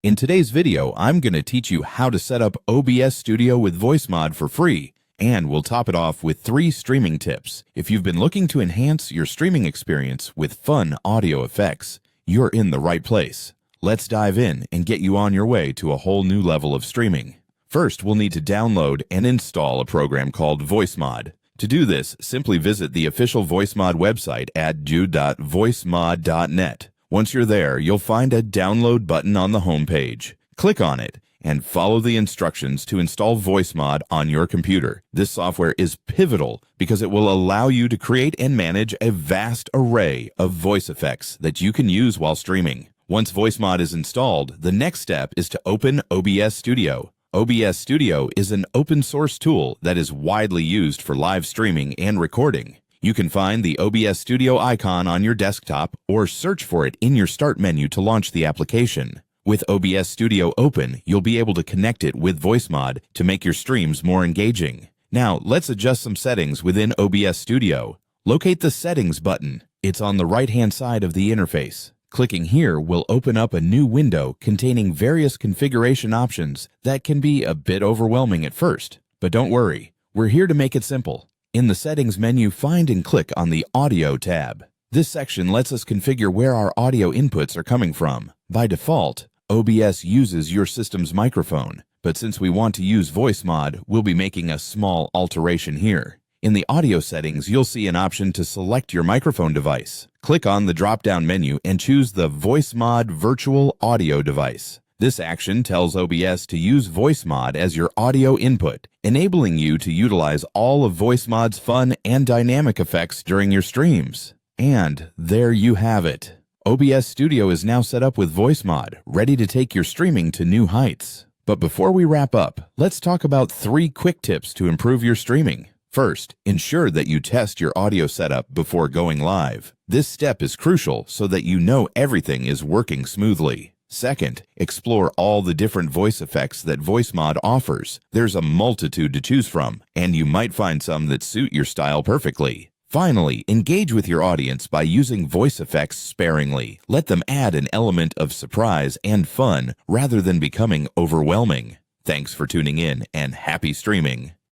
In today's video, I'm going to teach you how to set up OBS Studio with Voicemod for free, and we'll top it off with 3 streaming tips. If you've been looking to enhance your streaming experience with fun audio effects, you're in the right place. Let's dive in and get you on your way to a whole new level of streaming. First, we'll need to download and install a program called Voicemod. To do this, simply visit the official Voicemod website at jude.voicemod.net. Once you're there, you'll find a download button on the home page. Click on it and follow the instructions to install Voicemod on your computer. This software is pivotal because it will allow you to create and manage a vast array of voice effects that you can use while streaming. Once Voicemod is installed, the next step is to open OBS Studio. OBS Studio is an open source tool that is widely used for live streaming and recording. You can find the OBS Studio icon on your desktop or search for it in your Start menu to launch the application. With OBS Studio open, you'll be able to connect it with Voicemod to make your streams more engaging. Now, let's adjust some settings within OBS Studio. Locate the Settings button. It's on the right-hand side of the interface. Clicking here will open up a new window containing various configuration options that can be a bit overwhelming at first. But don't worry, we're here to make it simple. In the Settings menu, find and click on the Audio tab. This section lets us configure where our audio inputs are coming from. By default, OBS uses your system's microphone, but since we want to use Voicemod, we'll be making a small alteration here. In the audio settings, you'll see an option to select your microphone device. Click on the drop-down menu and choose the Voicemod Virtual Audio Device. This action tells OBS to use Voicemod as your audio input, enabling you to utilize all of Voicemod's fun and dynamic effects during your streams. And there you have it. OBS Studio is now set up with Voicemod, ready to take your streaming to new heights. But before we wrap up, let's talk about 3 quick tips to improve your streaming. First, ensure that you test your audio setup before going live. This step is crucial so that you know everything is working smoothly. Second, explore all the different voice effects that Voicemod offers. There's a multitude to choose from, and you might find some that suit your style perfectly. Finally, engage with your audience by using voice effects sparingly. Let them add an element of surprise and fun rather than becoming overwhelming. Thanks for tuning in, and happy streaming.